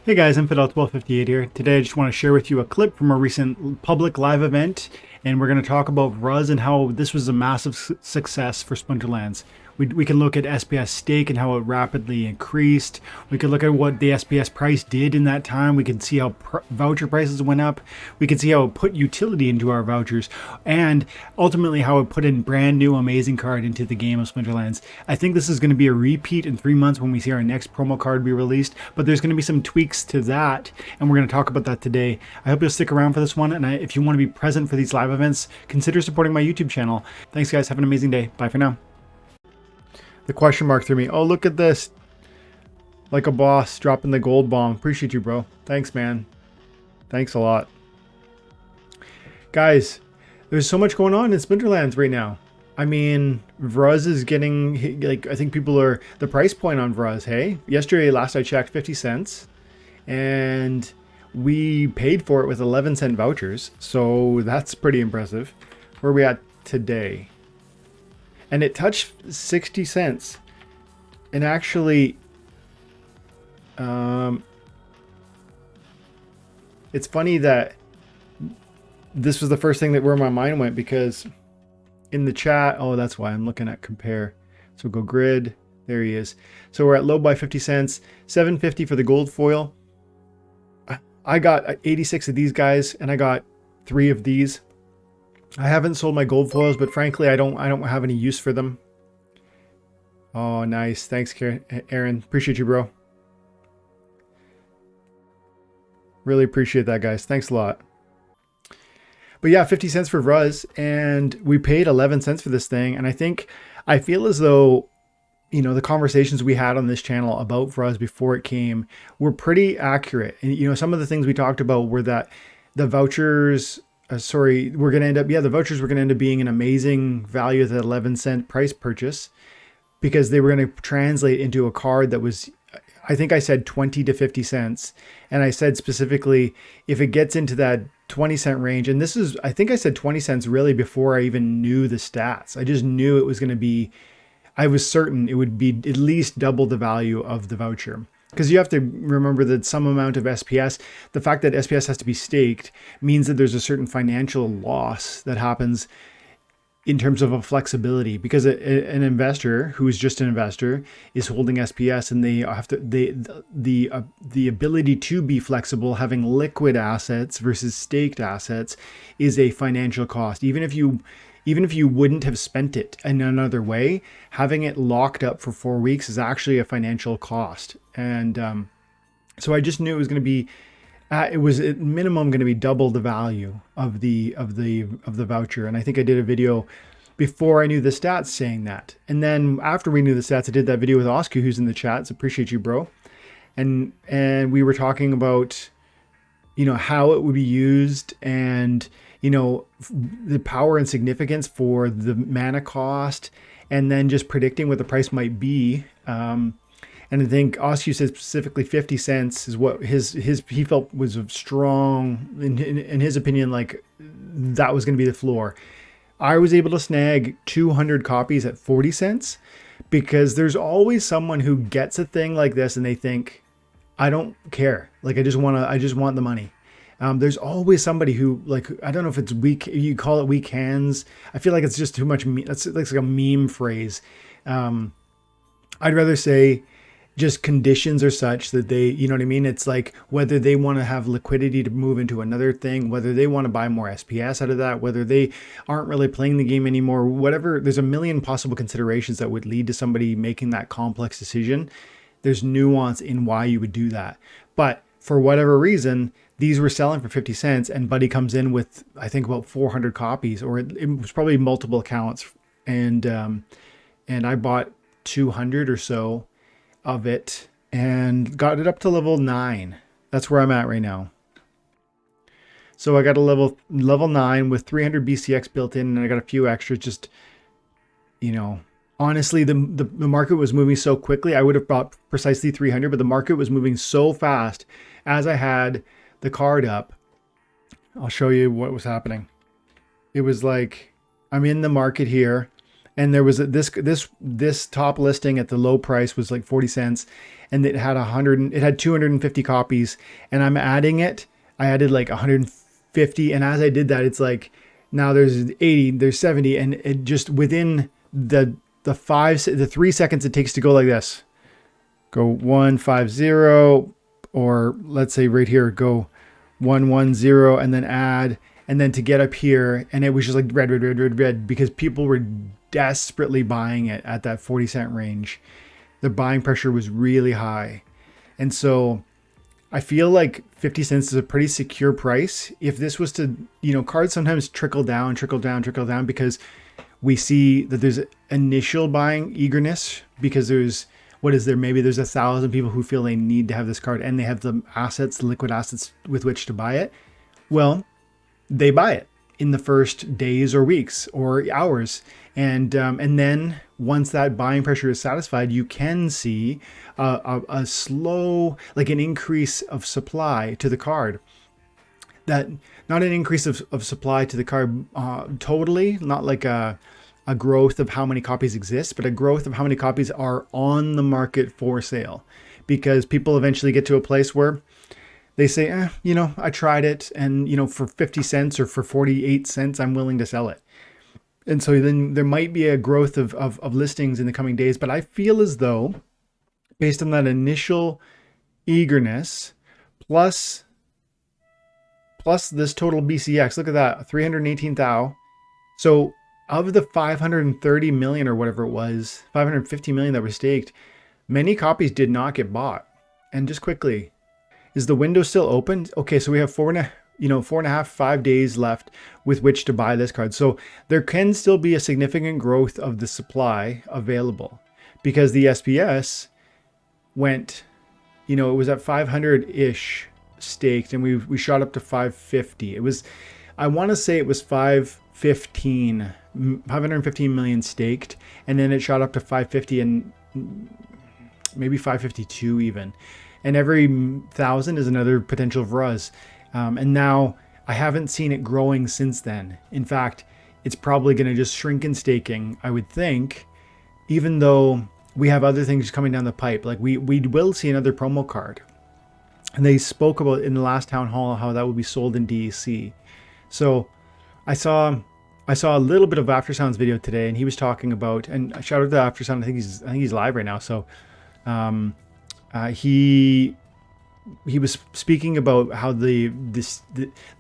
Hey guys, Infidel1258 here. Today I just want to share with you a clip from a recent public live event, and we're going to talk about Vruz and how this was a massive success for Splinterlands. We can look at SPS stake and how it rapidly increased. We could look at what the SPS price did in that time. We can see how voucher prices went up. We can see how it put utility into our vouchers, and ultimately how it put in brand new amazing card into the game of Splinterlands. I think this is going to be a repeat in 3 months when we see our next promo card be released, but there's going to be some tweaks to that, and we're going to talk about that today. I hope you'll stick around for this one, and if you want to be present for these live events, consider supporting my YouTube channel. Thanks guys, have an amazing day. Bye for now. The question mark threw me. Oh, look at this. Like a boss dropping the gold bomb. Appreciate you, bro. Thanks, man. Thanks a lot. Guys, there's so much going on in Splinterlands right now. I mean, Vruz is getting, like, I think people are, the price point on Vruz, hey? Yesterday, last I checked, 50 cents. And we paid for it with 11-cent vouchers. So that's pretty impressive. Where are we at today? And it touched 60 cents. And actually, it's funny that this was the first thing that where my mind went, because in the chat, oh, that's why I'm looking at compare. So go grid, there he is. So we're at low by 50 cents, 7.50 for the gold foil. I got 86 of these guys, and I got 3 of these. I haven't sold my gold foils, but frankly, I don't have any use for them. Oh, nice. Thanks, Aaron. Appreciate you, bro. Really appreciate that, guys. Thanks a lot. But yeah, 50 cents for Vruz, and we paid 11 cents for this thing. And I feel as though, you know, the conversations we had on this channel about Vruz before it came were pretty accurate. And, you know, some of the things we talked about were that the vouchers, the vouchers were going to end up being an amazing value at the 11-cent price purchase, because they were going to translate into a card that was, I think I said 20 to 50 cents. And I said specifically, if it gets into that 20-cent range, and this is, I think I said 20 cents really before I even knew the stats. I just knew it was going to be, I was certain it would be at least double the value of the voucher. Because you have to remember that some amount of SPS, the fact that SPS has to be staked means that there's a certain financial loss that happens in terms of a flexibility, because an investor who is just an investor is holding SPS, and they have to, the ability to be flexible, having liquid assets versus staked assets, is a financial cost. Even if you wouldn't have spent it in another way, having it locked up for 4 weeks is actually a financial cost. And so I just knew it was going to be, it was at minimum going to be double the value of the voucher. And I think I did a video before I knew the stats saying that. And then after we knew the stats, I did that video with Oscar, who's in the chat. So appreciate you, bro. And we were talking about, you know, how it would be used, and, you know, the power and significance for the mana cost, and then just predicting what the price might be. And I think Oscu said specifically 50 cents is what he felt was a strong, in his opinion, like that was going to be the floor. I was able to snag 200 copies at 40 cents, because there's always someone who gets a thing like this and they think, I don't care. Like, I just want the money. There's always somebody who, like, I don't know if it's weak, you call it weak hands. I feel like it's just too much. That's like a meme phrase. I'd rather say just conditions are such that they, you know what I mean? It's like whether they want to have liquidity to move into another thing, whether they want to buy more SPS out of that, whether they aren't really playing the game anymore, whatever. There's a million possible considerations that would lead to somebody making that complex decision. There's nuance in why you would do that. But for whatever reason, these were selling for 50 cents, and Buddy comes in with, I think, about 400 copies, or it was probably multiple accounts. And I bought 200 or so of it and got it up to level 9. That's where I'm at right now. So I got a level 9 with 300 BCX built in, and I got a few extras. Just, you know, honestly, the market was moving so quickly. I would have bought precisely 300, but the market was moving so fast as I had the card up. I'll show you what was happening. It was like, I'm in the market here, And there was this top listing at the low price was like 40 cents, and it had 250 copies, and I'm adding it. I added like 150, and as I did that, it's like now there's 80, there's 70, and it just within the 3 seconds it takes to go like this. Go 150, or let's say right here, go 110, and then add, and then to get up here, and it was just like red, because people were desperately buying it at that 40 cent range. The buying pressure was really high. And so I feel like 50 cents is a pretty secure price. If this was to, cards sometimes trickle down because we see that there's initial buying eagerness because maybe there's 1,000 people who feel they need to have this card and they have the liquid assets with which to buy it. Well, they buy it in the first days or weeks or hours. And then once that buying pressure is satisfied, you can see a slow, like an increase of supply to the card. That not an increase of supply to the card totally, not like a growth of how many copies exist, but a growth of how many copies are on the market for sale. Because people eventually get to a place where they say, I tried it, and for 50 cents or for 48 cents, I'm willing to sell it. And so then there might be a growth of listings in the coming days. But I feel as though, based on that initial eagerness, plus this total BCX, look at that, 318,000. So of the 530 million or whatever it was, 550 million that were staked, many copies did not get bought. And just quickly, is the window still open? Okay, so we have 4.5, 5 days left with which to buy this card. So there can still be a significant growth of the supply available because the SPS went, it was at 500-ish staked, and we shot up to 550. It was, I want to say it was 515 million staked, and then it shot up to 550 and maybe 552 even. And every 1,000 is another potential Vruz. And now I haven't seen it growing since then. In fact, it's probably going to just shrink in staking, I would think, even though we have other things coming down the pipe. Like we will see another promo card. And they spoke about in the last town hall how that will be sold in DEC. So I saw a little bit of Aftersound's video today, and he was talking about, and shout out to Aftersound, I think he's live right now. So he was speaking about how the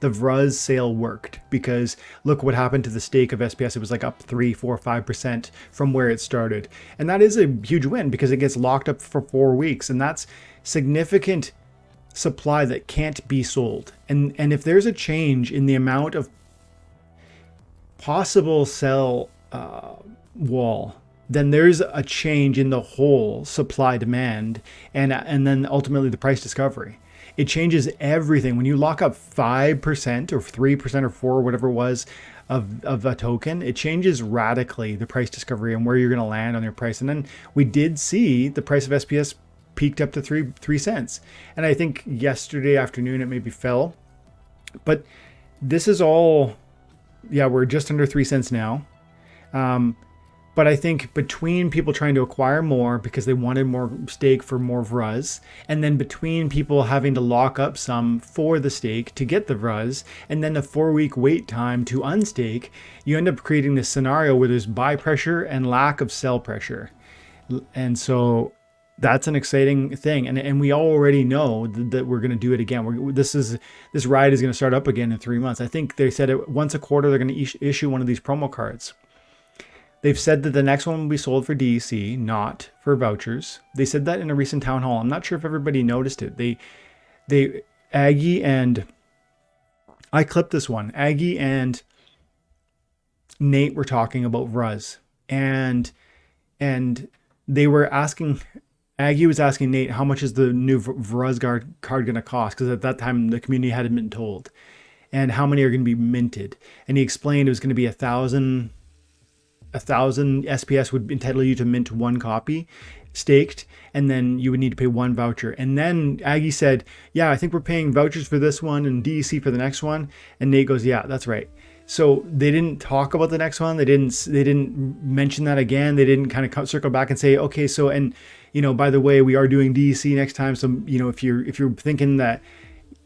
Vruz sale worked, because look what happened to the stake of SPS. It was like up 3, 4, 5% from where it started. And that is a huge win because it gets locked up for 4 weeks, and that's significant supply that can't be sold. And if there's a change in the amount of possible sell wall, then there's a change in the whole supply demand and then ultimately the price discovery. It changes everything. When you lock up 5% or 3% or 4, whatever it was, of a token, it changes radically the price discovery and where you're going to land on your price. And then we did see the price of SPS peaked up to 3 cents. And I think yesterday afternoon it maybe fell. But this is all, we're just under 3 cents now. But I think between people trying to acquire more because they wanted more stake for more Vruz, and then between people having to lock up some for the stake to get the Vruz, and then a 4-week wait time to unstake, you end up creating this scenario where there's buy pressure and lack of sell pressure. And so that's an exciting thing. And we already know that we're going to do it again. This ride is going to start up again in 3 months. I think they said it once a quarter they're going to issue one of these promo cards. They've said that the next one will be sold for DEC, not for vouchers. They said that in a recent town hall. I'm not sure if everybody noticed it. Aggie and I clipped this one. Aggie and Nate were talking about Vruz, and they were asking. Aggie was asking Nate, how much is the new Vruz card going to cost? Because at that time the community hadn't been told, and how many are going to be minted. And he explained it was going to be 1,000 SPS would entitle you to mint 1 copy staked, and then you would need to pay 1 voucher. And then Aggie said, I think we're paying vouchers for this one and DEC for the next one. And Nate goes, yeah, that's right. So they didn't talk about the next one. They didn't mention that again. They didn't kind of circle back and say, okay, so, and by the way, we are doing DEC next time. So if you're thinking that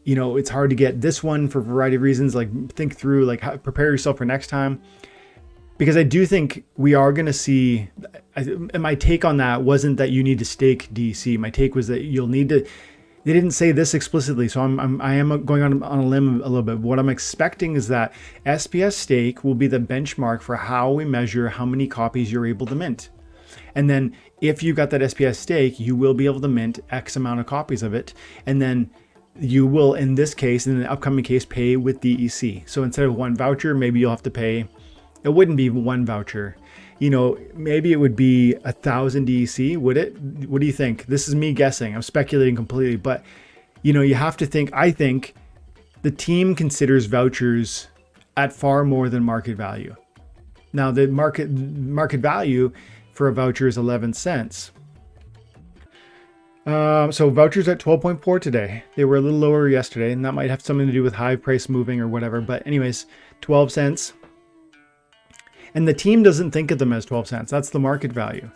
it's hard to get this one for a variety of reasons, like think through, like prepare yourself for next time. Because I do think we are going to see, and my take on that wasn't that you need to stake DEC. My take was that you'll need to, they didn't say this explicitly, so I am going on a limb a little bit. What I'm expecting is that SPS stake will be the benchmark for how we measure how many copies you're able to mint. And then if you got that SPS stake, you will be able to mint X amount of copies of it. And then you will, in this case, in the upcoming case, pay with DEC. So instead of one voucher, maybe you'll have to pay, it wouldn't be one voucher. Maybe it would be 1,000 DEC, would it? What do you think? This is me guessing. I'm speculating completely, but you have to think, I think the team considers vouchers at far more than market value. Now the market value for a voucher is 11 cents. So vouchers at 12.4 today. They were a little lower yesterday, and that might have something to do with high price moving or whatever. But anyways, 12 cents. And the team doesn't think of them as 12 cents. That's the market value.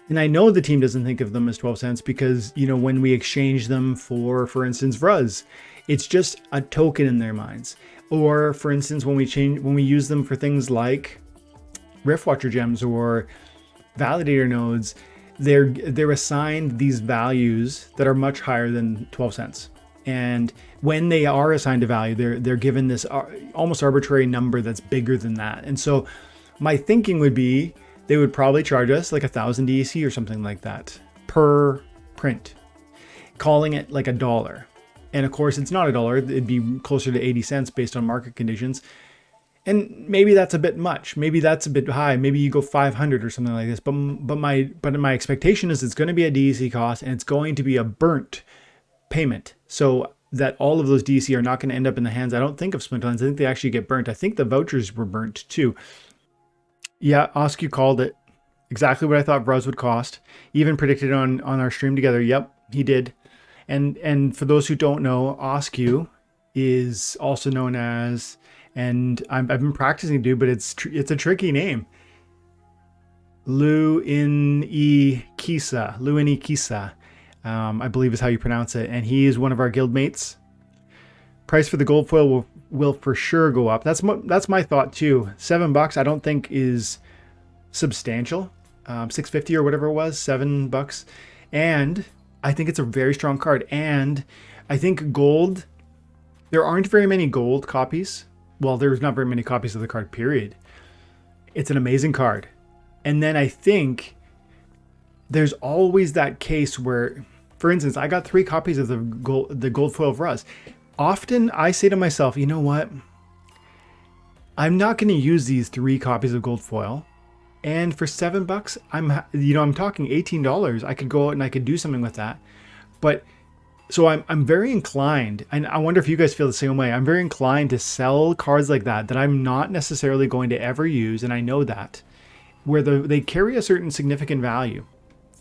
And I know the team doesn't think of them as 12 cents because, when we exchange them for instance, Vruz, it's just a token in their minds. Or for instance, when we use them for things like Riftwatcher gems or validator nodes, they're assigned these values that are much higher than 12 cents. And when they are assigned a value, they're given this almost arbitrary number that's bigger than that. And so my thinking would be they would probably charge us like 1,000 DEC or something like that per print, calling it like $1. And of course, it's not $1. It'd be closer to 80 cents based on market conditions. And maybe that's a bit much. Maybe that's a bit high. Maybe you go 500 or something like this. But my expectation is it's going to be a DEC cost, and it's going to be a burnt payment, so that all of those DEC are not going to end up in the hands, I don't think, of Splinterlands. I think they actually get burnt. I think the vouchers were burnt too. Yeah, Oscu called it. Exactly what I thought Vruz would cost. Even predicted on our stream together. Yep, he did. And for those who don't know, Oscu is also known as, and I've been practicing to, but it's a tricky name. Luini Kisa, I believe is how you pronounce it. And he is one of our guild mates. Price for the gold foil will for sure go up. That's my thought too. $7 I don't think is substantial. $6.50 or whatever it was, $7. And I think it's a very strong card. And I think gold, there aren't very many gold copies. Well, there's not very many copies of the card, period. It's an amazing card. And then I think there's always that case where, for instance, I got 3 copies of the gold foil Vruz. Often I say to myself, you know what? I'm not going to use these 3 copies of gold foil. And for $7, I'm talking $18. I could go out and I could do something with that. But so I'm very inclined, and I wonder if you guys feel the same way. I'm very inclined to sell cards like that I'm not necessarily going to ever use, and I know that, where they carry a certain significant value,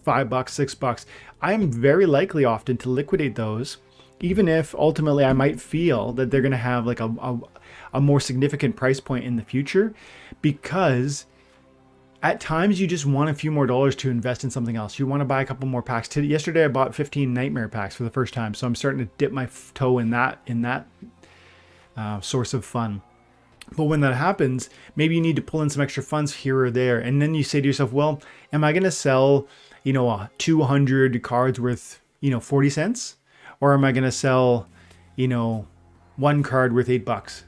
$5, $6. I am very likely often to liquidate those, even if ultimately I might feel that they're going to have like a more significant price point in the future, because at times you just want a few more dollars to invest in something else. You want to buy a couple more packs. Yesterday I bought 15 Nightmare packs for the first time, so I'm starting to dip my toe in that source of fun. But when that happens, maybe you need to pull in some extra funds here or there, and then you say to yourself, well, am I going to sell 200 cards worth 40 cents, or am I going to sell one card worth $8?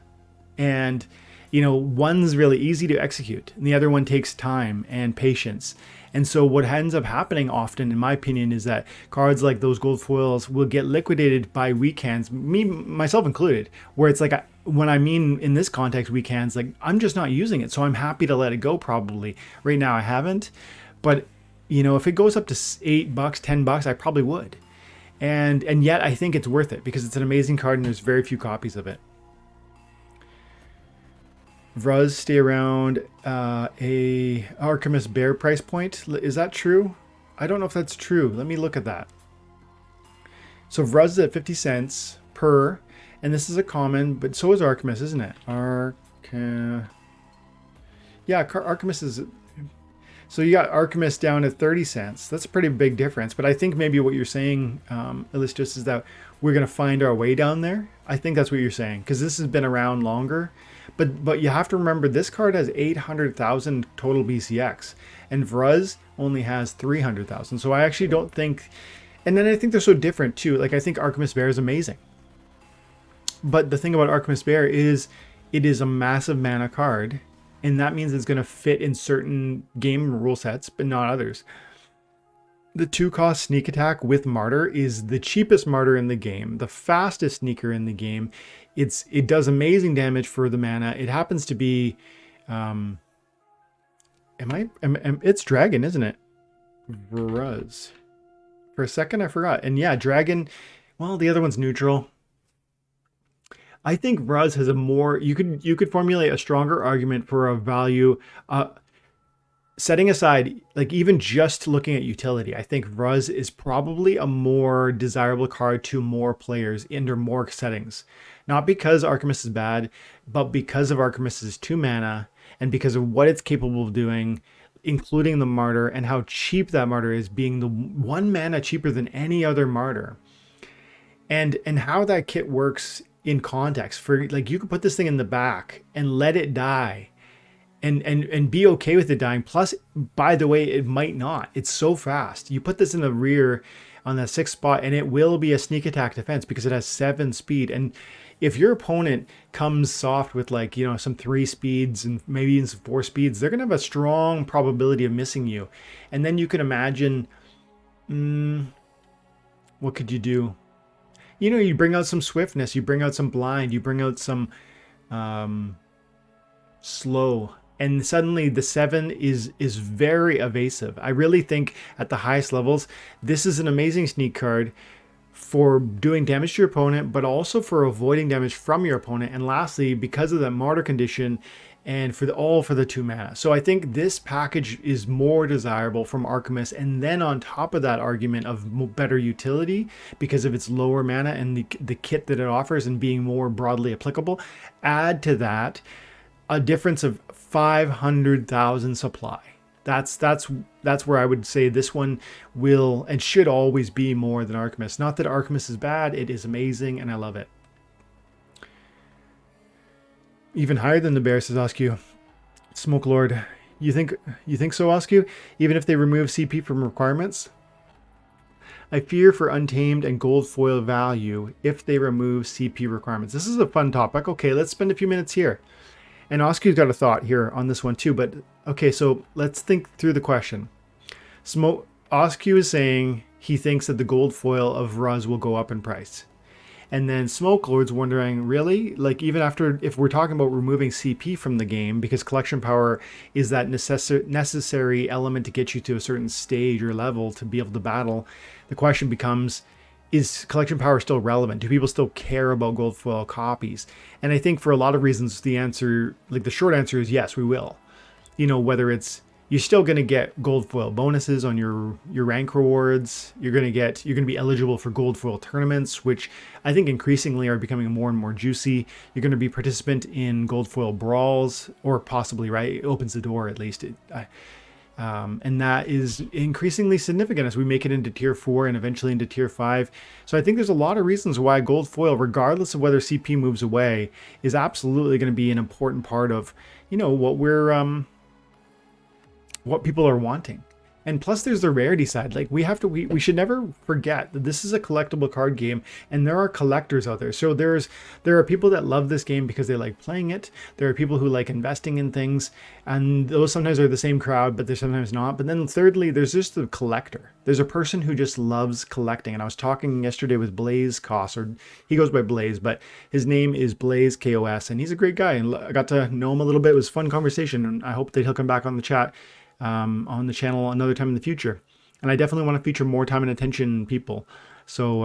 And one's really easy to execute, and the other one takes time and patience. And so what ends up happening often, in my opinion, is that cards like those gold foils will get liquidated by weak hands, myself included, where it's like, when I mean in this context, weak hands, like I'm just not using it. So I'm happy to let it go probably. Right now I haven't, but if it goes up to $8, $10, I probably would. And yet I think it's worth it because it's an amazing card and there's very few copies of it. Vruz stay around a Alchemist Bear price point. Is that true? I don't know if that's true. Let me look at that. So Vruz is at 50 cents per, and this is a common, but so is Alchemist, isn't it? Okay. Yeah, Artemis is... So you got Artemis down at 30 cents. That's a pretty big difference. But I think maybe what you're saying, Illustrious, is that we're going to find our way down there. I think that's what you're saying, because this has been around longer. But you have to remember, this card has 800,000 total BCX, and Vruz only has 300,000. So I actually don't think... And then I think they're so different too. Like, I think Artemis Bear is amazing. But the thing about Artemis Bear is it is a massive mana card. And that means it's going to fit in certain game rule sets, but not others. The 2-cost sneak attack with Martyr is the cheapest Martyr in the game, the fastest sneaker in the game. It does amazing damage for the mana. It happens to be, it's Dragon, isn't it? Vruz. For a second, I forgot. And yeah, Dragon. Well, the other one's neutral. I think Vruz has a more, you could formulate a stronger argument for a value, setting aside, like, even just looking at utility. I think Vruz is probably a more desirable card to more players under more settings. Not because Artemis is bad, but because of Artemis's 2 mana and because of what it's capable of doing, including the Martyr, and how cheap that Martyr is, being the 1 mana cheaper than any other Martyr. And how that kit works in context, for, like, you could put this thing in the back and let it die and be okay with it dying. Plus, by the way, it might not. It's so fast. You put this in the rear on that 6th spot and it will be a sneak attack defense because it has 7 speed. And if your opponent comes soft with, like, you know, some 3 speeds and maybe even some 4 speeds, they're gonna have a strong probability of missing you. And then you can imagine, what could you do? You know, you bring out some swiftness, you bring out some blind, you bring out some slow, and suddenly the 7 is very evasive. I really think at the highest levels, this is an amazing sneak card for doing damage to your opponent, but also for avoiding damage from your opponent. And lastly, because of that Martyr condition, and for the 2 mana. So I think this package is more desirable from Artemis. And then on top of that argument of better utility because of its lower mana and the kit that it offers and being more broadly applicable, add to that a difference of 500,000 supply. That's where I would say this one will and should always be more than Artemis. Not that Artemis is bad, it is amazing and I love it. Even higher than the bear, says Oscu. Smoke Lord. You think so, Oscu? Even if they remove CP from requirements? I fear for Untamed and gold foil value if they remove CP requirements. This is a fun topic. Okay, let's spend a few minutes here. And Oscu's got a thought here on this one too. But okay, so let's think through the question. Oscu is saying he thinks that the gold foil of Vruz will go up in price. And then Smoke Lord's wondering, really? Like, even after, if we're talking about removing CP from the game, because collection power is that necessary element to get you to a certain stage or level to be able to battle, the question becomes, is collection power still relevant? Do people still care about gold foil copies? And I think for a lot of reasons, the answer, like the short answer is yes, we will. You know, whether it's, you're still going to get gold foil bonuses on your rank rewards. You're going to be eligible for gold foil tournaments, which I think increasingly are becoming more and more juicy. You're going to be participant in gold foil brawls, or possibly, right? It opens the door at least. And that is increasingly significant as we make it into tier 4 and eventually into tier 5. So I think there's a lot of reasons why gold foil, regardless of whether CP moves away, is absolutely going to be an important part of, you know, what people are wanting. And plus there's the rarity side. Like, we should never forget that this is a collectible card game and there are collectors out there. So there are people that love this game because they like playing it. There are people who like investing in things, and those sometimes are the same crowd, but they're sometimes not. But then thirdly, there's just the collector. There's a person who just loves collecting. And I was talking yesterday with Blaze Koss, or he goes by Blaze, but his name is Blaze KOS, and he's a great guy. And I got to know him a little bit. It was a fun conversation, and I hope that he'll come back on the chat. On the channel another time in the future. And I definitely want to feature more time and attention people. So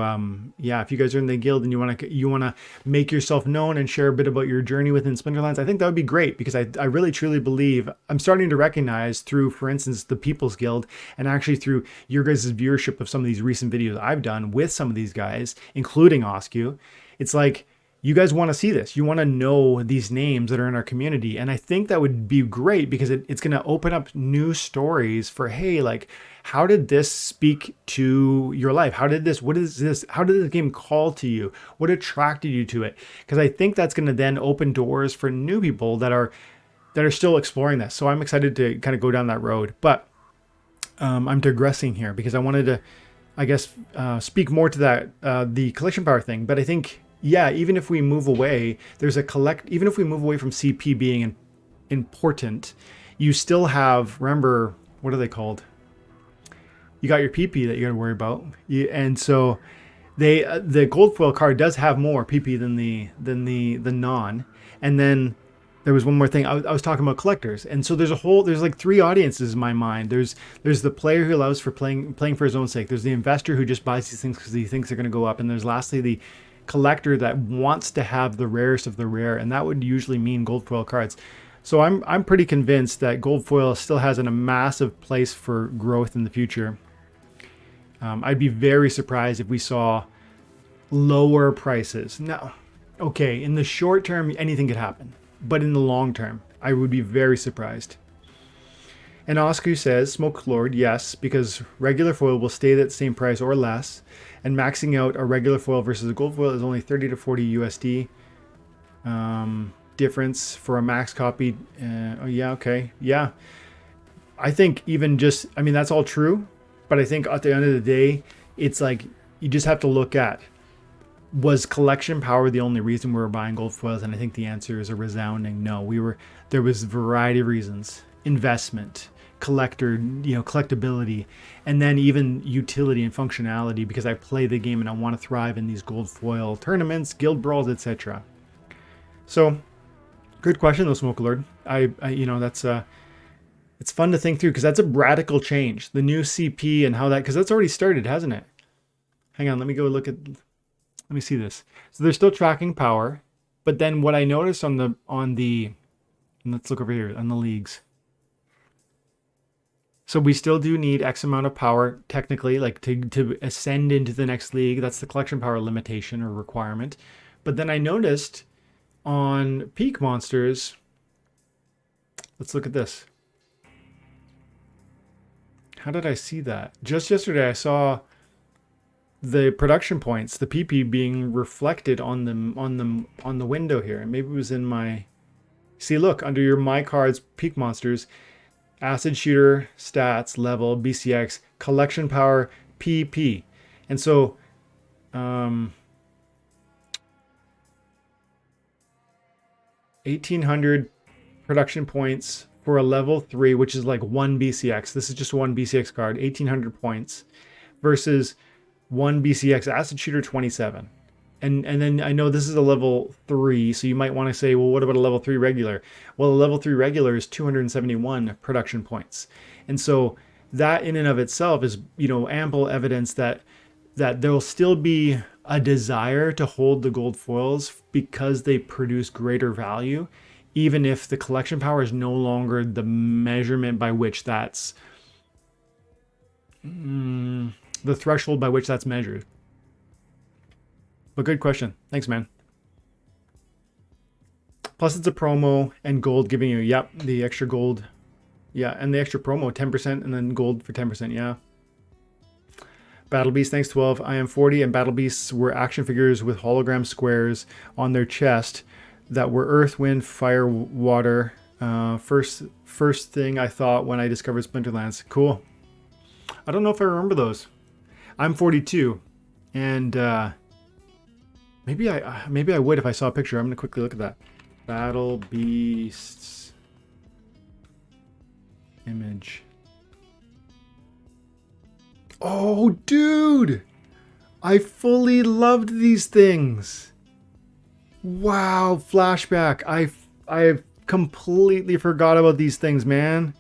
yeah, if you guys are in the guild and you want to make yourself known and share a bit about your journey within Splinterlands, I think that would be great, because I really truly believe I'm starting to recognize through, for instance, the People's Guild, and actually through your guys' viewership of some of these recent videos I've done with some of these guys, including Oscu. It's like, you guys want to see this. You want to know these names that are in our community. And I think that would be great because it's going to open up new stories for, hey, like, how did this speak to your life? How did this, what is this? How did this game call to you? What attracted you to it? Because I think that's going to then open doors for new people that are still exploring this. So I'm excited to kind of go down that road. But I'm digressing here because I wanted to, I guess, speak more to that, the collection power thing. But I think, yeah, even if we move away, even if we move away from CP being important, you still have, remember, what are they called? You got your PP that you got to worry about. And so the gold foil card does have more PP than the non. And then there was one more thing. I was talking about collectors. And so there's like three audiences in my mind. There's the player who allows for playing for his own sake. There's the investor who just buys these things because he thinks they're going to go up. And there's lastly the collector that wants to have the rarest of the rare. And that would usually mean gold foil cards. So I'm pretty convinced that gold foil still has a massive place for growth in the future. I'd be very surprised if we saw lower prices. No. Okay, in the short term, anything could happen. But in the long term, I would be very surprised. And Oscar says, Smoke Lord, yes, because regular foil will stay at the same price or less. And maxing out a regular foil versus a gold foil is only 30 to 40 USD. Difference for a max copy. Oh, yeah, okay. Yeah. I think even just, I mean, that's all true. But I think at the end of the day, it's like you just have to look at, was collection power the only reason we were buying gold foils? And I think the answer is a resounding no. There was a variety of reasons. Investment, collectability, and then even utility and functionality because I play the game and I want to thrive in these gold foil tournaments, guild brawls, etc. So, good question though, Smoke Lord. That's it's fun to think through because that's a radical change. The new CP and how that, because that's already started, hasn't it? Hang on, let me see this. So they're still tracking power, but then what I noticed on the, let's look over here on the leagues. So we still do need X amount of power technically, like to ascend into the next league. That's the collection power limitation or requirement. But then I noticed on peak monsters, let's look at this. How did I see that? Just yesterday I saw the production points, the PP being reflected on the window here. And maybe it was in my, see, look, under your my cards, peak monsters, acid shooter, stats, level, BCX, collection power, PP. And so, 1800 production points for a level 3, which is like 1 BCX. This is just 1 BCX card, 1800 points versus 1 BCX acid shooter 27. And then I know this is a level 3, so you might want to say, well, what about a level 3 regular? Well, a level 3 regular is 271 production points. And so that in and of itself is, ample evidence that there'll still be a desire to hold the gold foils because they produce greater value, even if the collection power is no longer the measurement by which that's the threshold by which that's measured. But good question. Thanks, man. Plus it's a promo and gold giving you, yep, the extra gold. Yeah, and the extra promo, 10%, and then gold for 10%, yeah. Battle Beast, thanks 12. I am 40, and Battle Beasts were action figures with hologram squares on their chest that were earth, wind, fire, water. First thing I thought when I discovered Splinterlands. Cool. I don't know if I remember those. I'm 42, and maybe I would if I saw a picture. I'm gonna quickly look at that. Battle Beasts image. Oh, dude! I fully loved these things. Wow, flashback. I completely forgot about these things, man.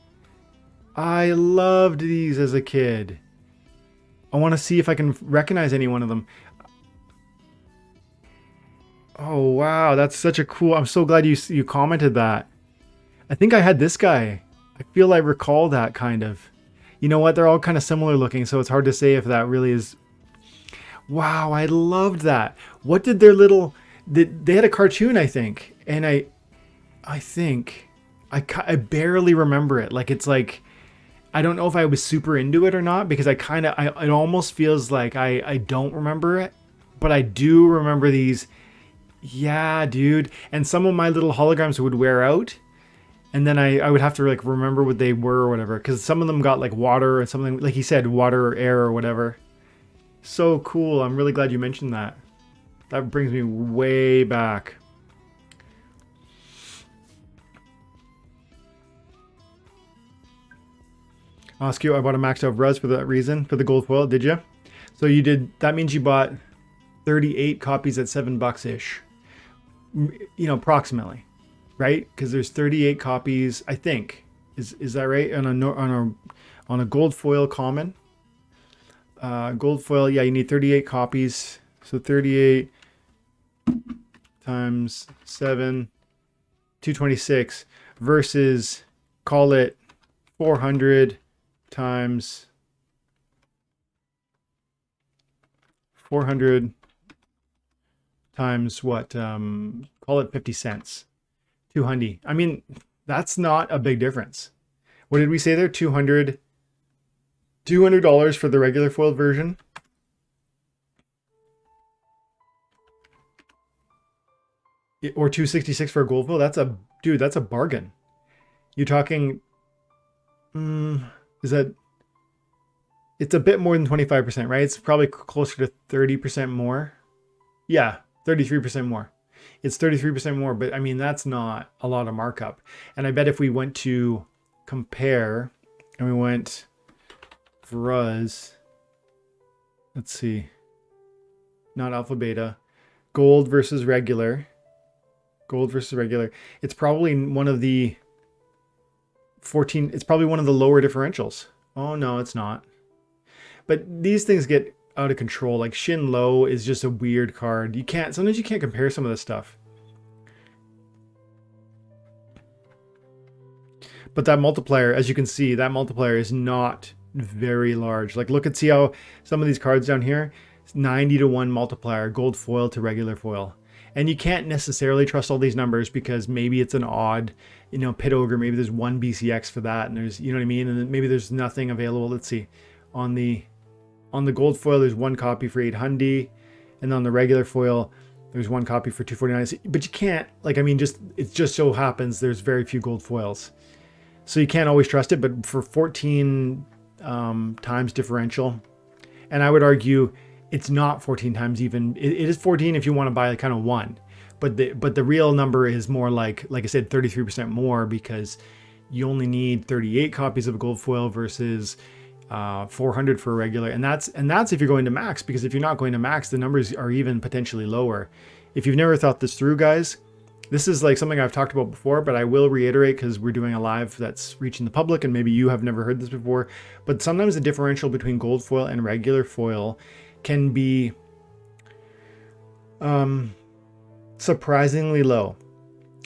I loved these as a kid. I want to see if I can recognize any one of them. Oh, wow, that's such a cool... I'm so glad you commented that. I think I had this guy. I feel I recall that kind of. You know what? They're all kind of similar looking, so it's hard to say if that really is... Wow, I loved that. What did their little... They had a cartoon, I think, and I think I barely remember it. Like it's like I don't know if I was super into it or not because it almost feels like I don't remember it, but I do remember these. Yeah, dude. And some of my little holograms would wear out, and then I would have to like remember what they were or whatever because some of them got like water or something, like he said, water or air or whatever. So cool. I'm really glad you mentioned that. That brings me way back. Oscar, I bought a maxed out Vruz for that reason, for the gold foil, did you? So you did, that means you bought 38 copies at $7-ish. You know, approximately, right? Because there's 38 copies, I think. Is that right? On a gold foil common? Gold foil, yeah, you need 38 copies. So 38 times 7, 226 versus, call it 400 times 400 times what? Call it 50 cents. 200. I mean, that's not a big difference. What did we say there? $200 for the regular foiled version. Or 266 for a gold foil. That's a bargain. You're talking, is that, it's a bit more than 25%, right? It's probably closer to 30% more. Yeah, 33% more. It's 33% more, but I mean, that's not a lot of markup. And I bet if we went to compare and we went Vruz, let's see, not alpha beta, gold versus regular, it's probably one of the 14, it's probably one of the lower differentials. Oh no, it's not. But these things get out of control. Like Shin Low is just a weird card. Sometimes you can't compare some of this stuff. But that multiplier, as you can see, that multiplier is not very large. Like see how some of these cards down here, 90-to-1 multiplier, gold foil to regular foil. And you can't necessarily trust all these numbers because maybe it's an odd, Pit Ogre, maybe there's one BCX for that, and there's, you know what I mean? And then maybe there's nothing available. Let's see. On the gold foil, there's one copy for 800, and on the regular foil, there's one copy for 249. But you can't, it just so happens there's very few gold foils. So you can't always trust it, but for 14 times differential, and I would argue it's not 14 times even. It is 14 if you want to buy kind of one, but the real number is more like I said, 33% more because you only need 38 copies of a gold foil versus 400 for a regular, and that's if you're going to max, because if you're not going to max, the numbers are even potentially lower. If you've never thought this through, guys, this is like something I've talked about before, but I will reiterate because we're doing a live that's reaching the public and maybe you have never heard this before, but sometimes the differential between gold foil and regular foil can be surprisingly low.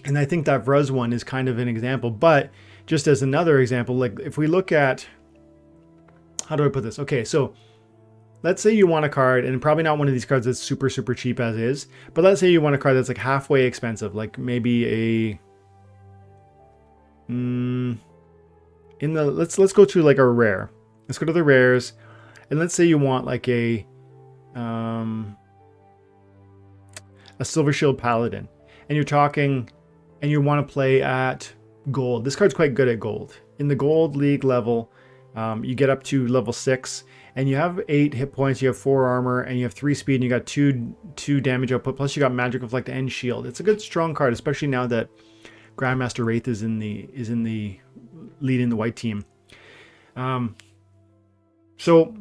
And I think that Vruz one is kind of an example, but just as another example, like if we look at, how do I put this? Okay, so let's say you want a card, and probably not one of these cards that's super, super cheap as is, but let's say you want a card that's like halfway expensive, like maybe let's go to like a rare. Let's go to the rares, and let's say you want like a Silver Shield Paladin, and you're talking, and you want to play at gold. This card's quite good at gold. In the gold league level, you get up to level 6, and you have 8 hit points, you have 4 armor, and you have 3 speed, and you got 2 damage output, plus you got magic reflect and shield. It's a good strong card, especially now that Grandmaster Wraith is in the leading the white team. So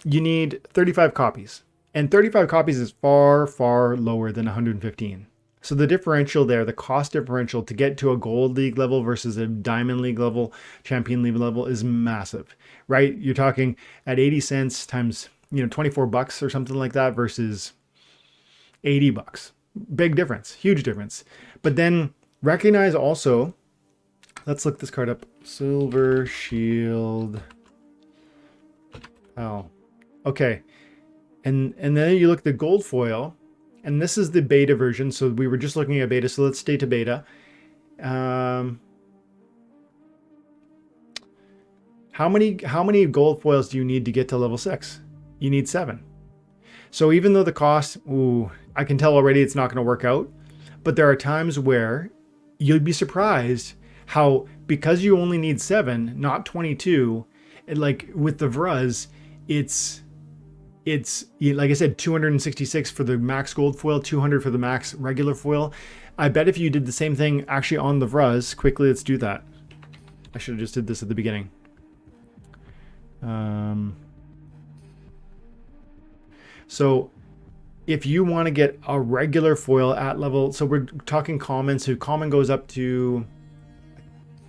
you need 35 copies, and 35 copies is far, far lower than 115. So the differential there, the cost differential to get to a gold league level versus a diamond league level, champion league level is massive, right? You're talking at 80 cents times, $24 or something like that versus $80. Big difference, huge difference. But then recognize also, let's look this card up. Silver Shield. Oh, okay. And then you look at the gold foil, And this is the beta version. So we were just looking at beta. So let's stay to beta. How many gold foils do you need to get to level 6? You need 7. So even though the cost, I can tell already it's not going to work out. But there are times where you'd be surprised how, because you only need 7, not 22, like with the Vruz, it's like I said, 266 for the max gold foil, 200 for the max regular foil. I bet if you did the same thing actually on the Vruz, quickly, let's do that. I should have just did this at the beginning. So if you want to get a regular foil at level, so we're talking common, so common goes up to,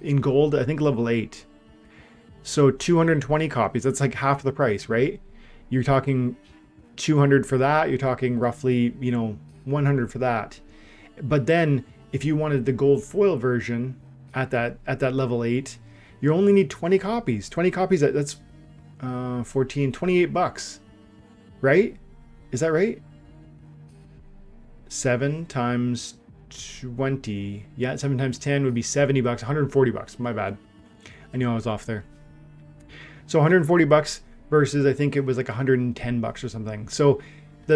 in gold, I think level 8. So 220 copies, that's like half the price, right? You're talking 200 for that, you're talking roughly, 100 for that. But then if you wanted the gold foil version at that level 8, you only need 20 copies. 20 copies, that's 14, 28 bucks, right? Is that right? 7 times 20. Yeah, 7 times 10 would be 70 bucks, 140 bucks. My bad. I knew I was off there. So 140 bucks versus I think it was like 110 bucks or something. So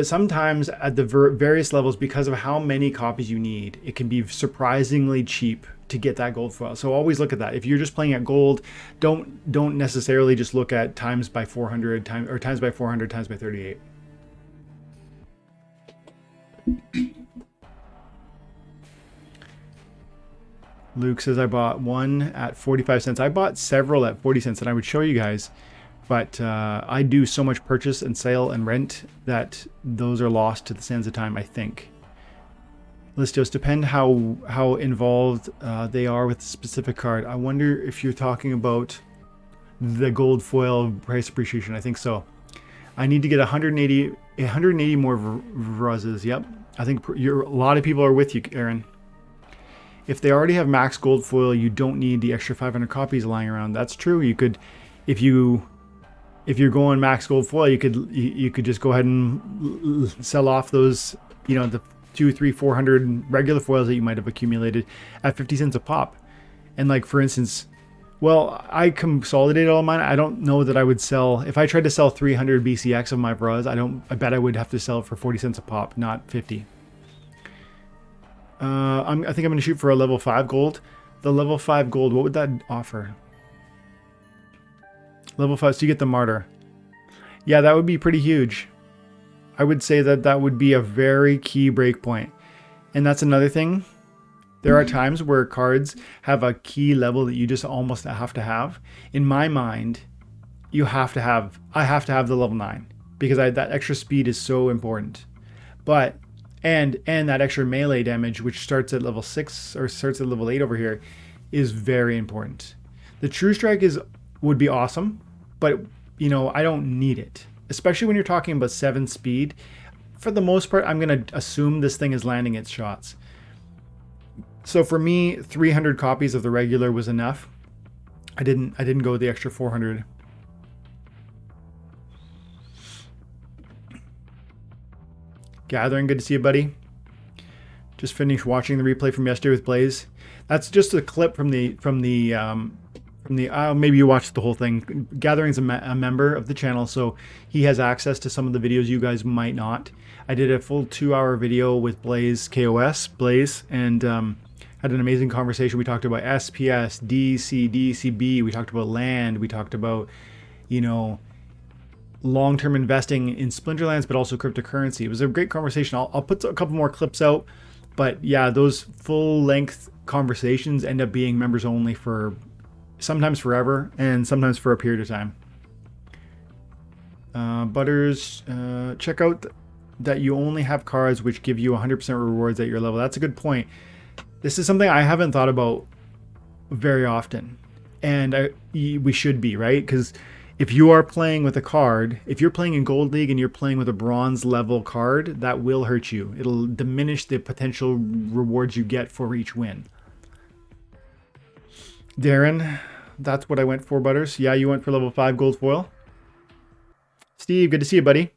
sometimes at the various levels, because of how many copies you need, it can be surprisingly cheap to get that gold foil. So always look at that. If you're just playing at gold, don't necessarily just look at times by 400 times by 400 times by 38. Luke says I bought one at 45 cents. I bought several at 40 cents and I would show you guys, but I do so much purchase and sale and rent that those are lost to the sands of time, I think. Listos, depend how involved they are with the specific card. I wonder if you're talking about the gold foil price appreciation. I think so. I need to get 180 more Vruzes. Yep. I think a lot of people are with you, Aaron. If they already have max gold foil, you don't need the extra 500 copies lying around. That's true. You could, if you're going max gold foil, you could just go ahead and sell off those, the 200, 300, 400 regular foils that you might have accumulated at 50 cents a pop. And like, for instance, well, I consolidated all of mine. I don't know that I would sell, if I tried to sell 300 BCX of my Vruz, I bet I would have to sell it for 40 cents a pop, not 50. I think I'm going to shoot for a level 5 gold. The level 5 gold, what would that offer? Level 5, so you get the martyr. Yeah, that would be pretty huge. I would say that would be a very key breakpoint. And that's another thing. There are times where cards have a key level that you just almost have to have. In my mind, I have to have the level 9 because that extra speed is so important. But and that extra melee damage, which starts at level 6 or starts at level 8 over here, is very important. The True Strike would be awesome, but I don't need it, especially when you're talking about 7 speed. For the most part, I'm going to assume this thing is landing its shots. So for me, 300 copies of the regular was enough. I didn't go with the extra 400. Gathering, good to see you, buddy. Just finished watching the replay from yesterday with Blaze. That's just a clip from the maybe you watched the whole thing. Gathering's a member of the channel, so he has access to some of the videos you guys might not. I did a full 2-hour video with Blaze, Blaze, and had an amazing conversation. We talked about SPS, DC, DCB. We talked about land. We talked about, long-term investing in Splinterlands, but also cryptocurrency. It was a great conversation. I'll put a couple more clips out, but yeah, those full-length conversations end up being members only for sometimes forever and sometimes for a period of time. Butters, check out that you only have cards which give you 100% rewards at your level. That's a good point. This is something I haven't thought about very often, and we should be, right? Because if you are playing with a card, if you're playing in Gold League and you're playing with a bronze level card, that will hurt you. It'll diminish the potential rewards you get for each win. Darren, that's what I went for, Butters. Yeah, you went for level 5 gold foil. Steve, good to see you, buddy.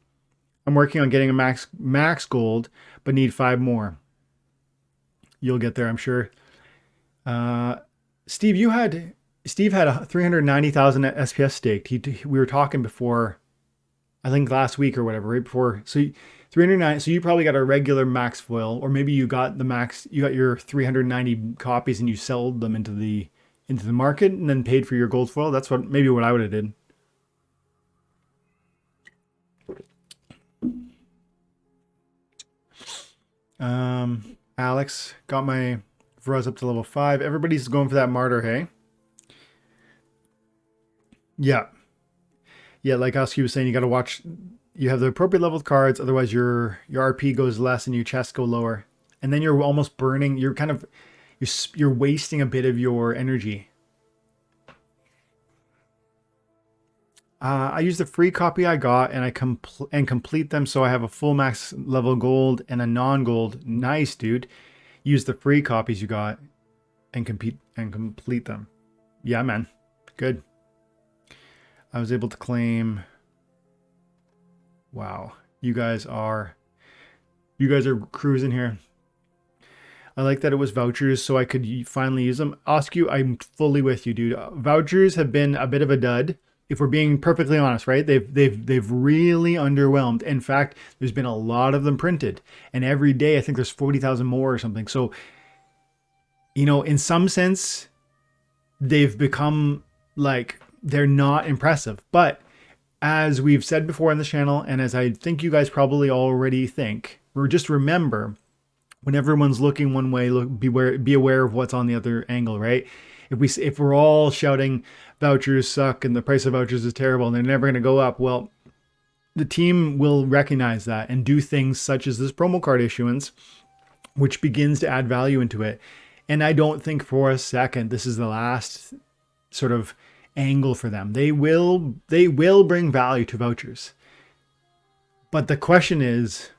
I'm working on getting a max gold, but need 5 more. You'll get there, I'm sure. Uh, Steve, Steve had a 390,000 SPS staked. We were talking before, I think last week or whatever, right before. So 309. So you probably got a regular max foil, or maybe you got the max. You got your 390 copies and you sold them into the market and then paid for your gold foil. That's maybe what I would have did. Alex got my Vruz up to level 5. Everybody's going for that martyr, hey? Yeah. Yeah, like Oski was saying, you got to watch. You have the appropriate level of cards, otherwise your RP goes less and your chests go lower, and then you're almost burning. You're kind of you're wasting a bit of your energy. I use the free copy I got, and I complete them, so I have a full max level gold and a non-gold. Nice, dude. Use the free copies you got, and complete them. Yeah, man. Good. I was able to claim. Wow, you guys are cruising here. I like that it was vouchers, so I could finally use them. Oscu, I'm fully with you, dude. Vouchers have been a bit of a dud, if we're being perfectly honest, right? They've really underwhelmed. In fact, there's been a lot of them printed, and every day I think there's 40,000 more or something. So, you know, in some sense, they've become like they're not impressive. But as we've said before on the channel, and as I think you guys probably already think, just remember, when everyone's looking one way, be aware of what's on the other angle, right? If we're all shouting vouchers suck and the price of vouchers is terrible and they're never going to go up, well, the team will recognize that and do things such as this promo card issuance, which begins to add value into it. And I don't think for a second this is the last sort of angle for them. They will bring value to vouchers. But the question is,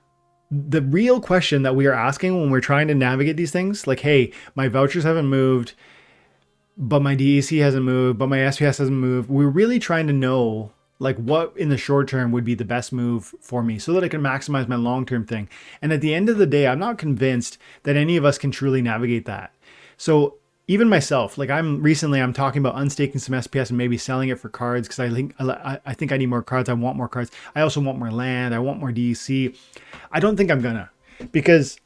the real question that we are asking when we're trying to navigate these things, like, hey, my vouchers haven't moved, but my DEC hasn't moved, but my SPS hasn't moved. We're really trying to know, like, what in the short term would be the best move for me so that I can maximize my long-term thing. And at the end of the day, I'm not convinced that any of us can truly navigate that. So even myself, like I'm talking about unstaking some SPS and maybe selling it for cards because I think I need more cards. I want more cards. I also want more land. I want more DEC. I don't think I'm gonna, because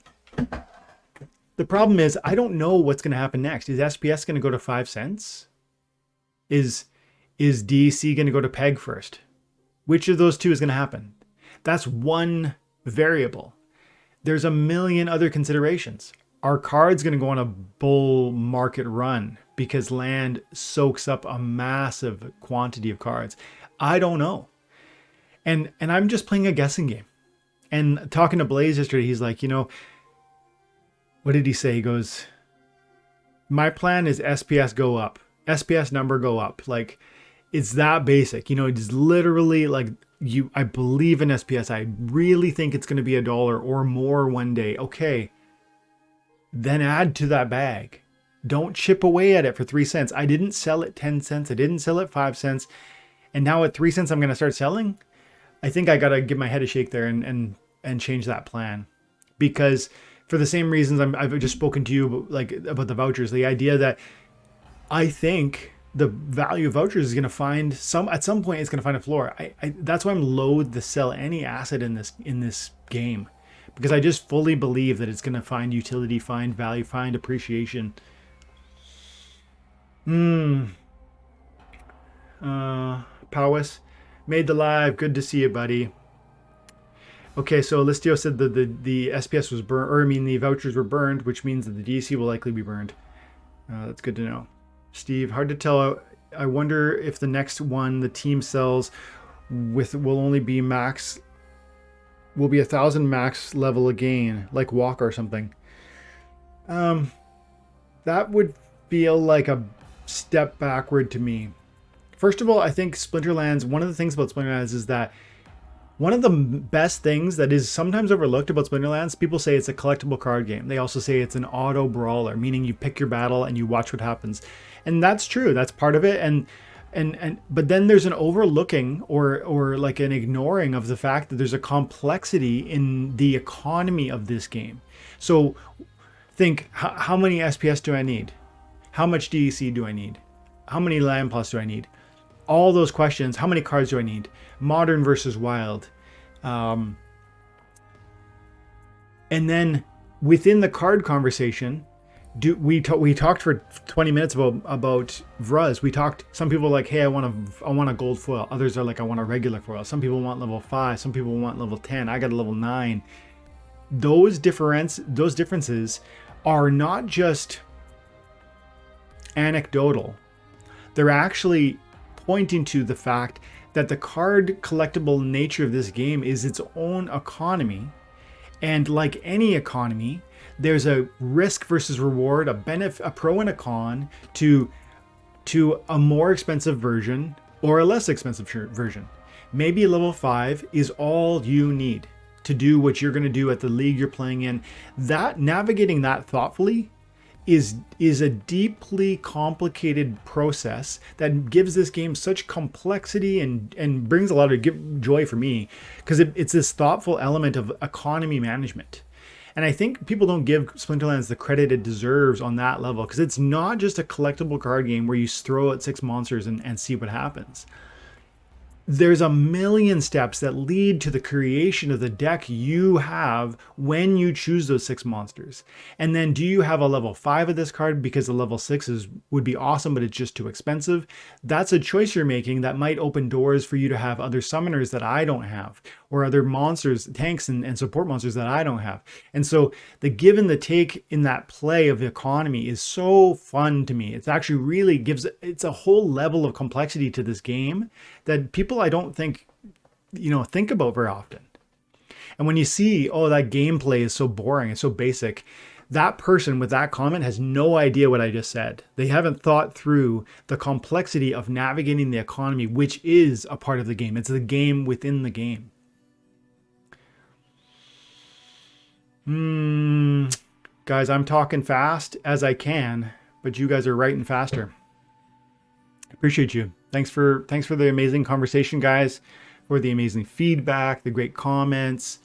the problem is I don't know what's gonna happen next. Is SPS gonna go to 5 cents? Is DEC gonna go to peg first? Which of those two is gonna happen? That's one variable. There's a million other considerations. Are cards going to go on a bull market run because land soaks up a massive quantity of cards? I don't know. And I'm just playing a guessing game. And talking to Blaze yesterday, he's like, you know, what did he say? He goes, my plan is SPS go up. SPS number go up. Like, it's that basic. You know, it's literally like, I believe in SPS. I really think it's going to be $1 or more one day. Okay. Then add to that bag. Don't chip away at it for 3 cents. I didn't sell it 10 cents. I didn't sell it 5 cents. And now at 3 cents, I'm going to start selling. I think I got to give my head a shake there and change that plan. Because for the same reasons I've just spoken to you about the vouchers, the idea that I think the value of vouchers is going to find at some point it's going to find a floor. That's why I'm loath to sell any asset in this game. Because I just fully believe that it's going to find utility, find value, find appreciation. Powis, made the live. Good to see you, buddy. Okay, so Listio said that the SPS was burned, or I mean the vouchers were burned, which means that the DC will likely be burned. That's good to know. Steve, hard to tell. I wonder if the next one the team sells will only be max. Will be 1,000 max level again, like Walker or something. That would feel like a step backward to me. First of all, I think Splinterlands, one of the things about Splinterlands is that one of the best things that is sometimes overlooked about Splinterlands, people say it's a collectible card game. They also say it's an auto brawler, meaning you pick your battle and you watch what happens. And that's true. That's part of it. And And but then there's an overlooking or like an ignoring of the fact that there's a complexity in the economy of this game. So think, how many SPS do I need? How much DEC do I need? How many land plus do I need? All those questions. How many cards do I need? Modern versus wild. And then within the card conversation, we talked for 20 minutes about Vruz. We talked. Some people are like, hey, I want a gold foil. Others are like, I want a regular foil. Some people want level 5. Some people want level 10. I got a level 9. Those differences are not just anecdotal. They're actually pointing to the fact that the card collectible nature of this game is its own economy. And like any economy, there's a risk versus reward, a pro and a con to a more expensive version or a less expensive version. Maybe level 5 is all you need to do what you're going to do at the league you're playing in. That navigating that thoughtfully is a deeply complicated process that gives this game such complexity and brings a lot of joy for me, because it's this thoughtful element of economy management. And I think people don't give Splinterlands the credit it deserves on that level, because it's not just a collectible card game where you throw out 6 monsters and see what happens. There's a million steps that lead to the creation of the deck you have when you choose those 6 monsters. And then do you have a level 5 of this card because the level 6 would be awesome, but it's just too expensive? That's a choice you're making that might open doors for you to have other summoners that I don't have, or other monsters, tanks and support monsters that I don't have. And so the give and the take in that play of the economy is so fun to me. It's actually really it's a whole level of complexity to this game that people I don't think about very often. And when you see, oh, that gameplay is so boring, it's so basic, that person with that comment has no idea what I just said. They haven't thought through the complexity of navigating the economy, which is a part of the game. It's the game within the game. Guys, I'm talking fast as I can, but you guys are writing faster. Appreciate you. Thanks for the amazing conversation, guys, for the amazing feedback, the great comments.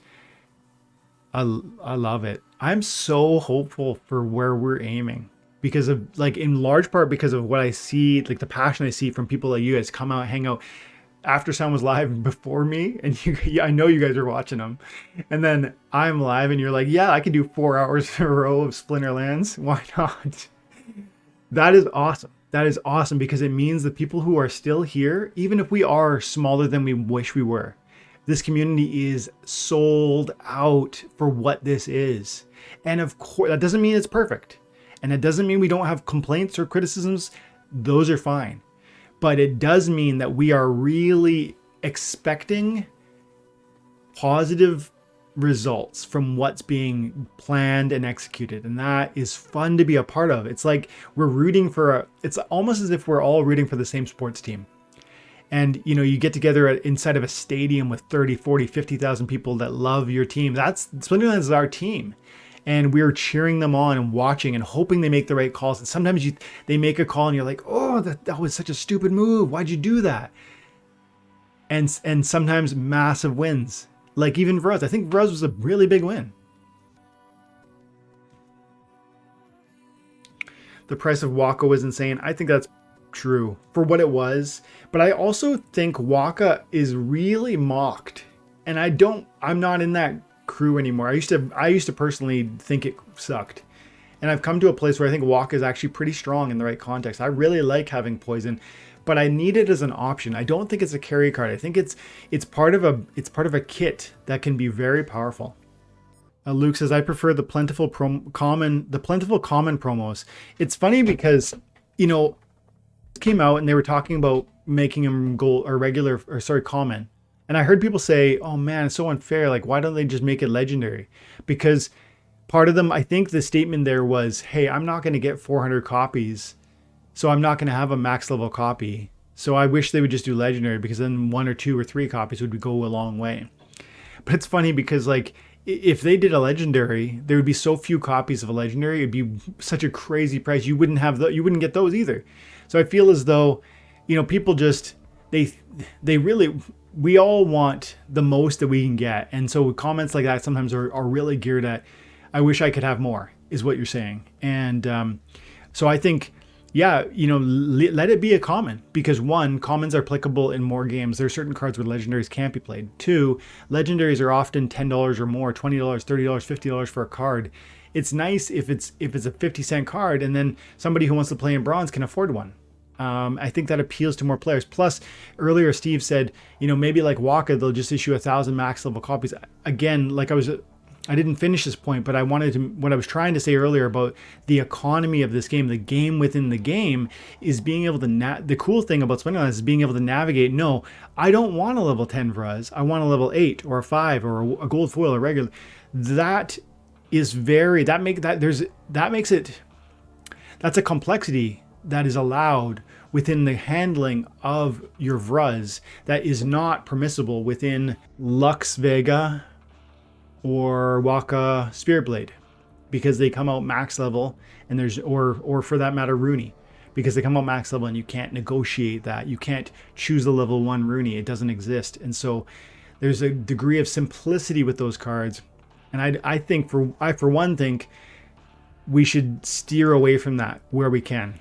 I love it. I'm so hopeful for where we're aiming, because of, like, in large part because of what I see, like the passion I see from people like you guys come out, hang out. After Sam was live before me, and I know you guys are watching them, and then I'm live and you're like, yeah, I can do 4 hours in a row of Splinterlands. Why not? That is awesome. That is awesome, because it means the people who are still here, even if we are smaller than we wish we were, this community is sold out for what this is. And of course, that doesn't mean it's perfect. And it doesn't mean we don't have complaints or criticisms. Those are fine. But it does mean that we are really expecting positive results from what's being planned and executed, and that is fun to be a part of. It's like we're rooting for it's almost as if we're all rooting for the same sports team. And you get together inside of a stadium with 30, 40, 50,000 people that love your team. That's Splinterlands is our team. And we're cheering them on and watching and hoping they make the right calls. And sometimes they make a call and you're like, oh, that was such a stupid move. Why'd you do that? And sometimes massive wins. Like even Vruz. I think Vruz was a really big win. The price of Waka was insane. I think that's true for what it was. But I also think Waka is really mocked. And I'm not in that crew anymore. I used to personally think it sucked. And I've come to a place where I think Waka is actually pretty strong in the right context. I really like having poison, but I need it as an option. I don't think it's a carry card. I think it's part of a kit that can be very powerful. Luke says, I prefer the plentiful common promos. It's funny because, it came out and they were talking about making them gold or regular, or sorry, common. And I heard people say, oh man, it's so unfair. Like, why don't they just make it legendary? Because part of them, I think the statement there was, hey, I'm not going to get 400 copies, so I'm not going to have a max level copy. So I wish they would just do legendary, because then 1 or 2 or 3 copies would go a long way. But it's funny because, like, if they did a legendary, there would be so few copies of a legendary. It'd be such a crazy price. You wouldn't get those either. So I feel as though, people just, they really, we all want the most that we can get. And so comments like that sometimes are really geared at, I wish I could have more, is what you're saying. And so I think, yeah, let it be a common, because one, commons are applicable in more games. There are certain cards where legendaries can't be played. Two, legendaries are often $10 or more, $20, $30, $50 for a card. It's nice if it's a 50-cent card, and then somebody who wants to play in bronze can afford one. I think that appeals to more players. Plus, earlier Steve said, maybe like Waka, they'll just issue 1,000 max level copies. Again, like I didn't finish this point, but what I was trying to say earlier about the economy of this game, the game within the game, is being able to, the cool thing about Splinterlands is being able to navigate. No, I don't want a level 10 Vruz. I want a level 8 or a 5 or a gold foil or regular. That makes it, that's a complexity that is allowed within the handling of your Vruz that is not permissible within Lux Vega or Waka Spirit Blade, because they come out max level, and or for that matter Rooney, because they come out max level and you can't negotiate that. You can't choose the level 1 Rooney. It doesn't exist. And so there's a degree of simplicity with those cards. And I for one think we should steer away from that where we can.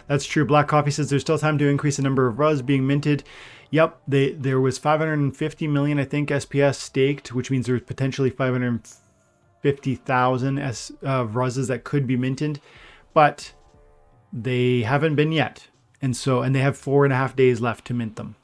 That's true. Black Coffee says there's still time to increase the number of Vruz being minted. Yep, there was 550 million, I think, SPS staked, which means there's potentially 550,000 Vruzes that could be minted, but they haven't been yet. And they have 4.5 days left to mint them.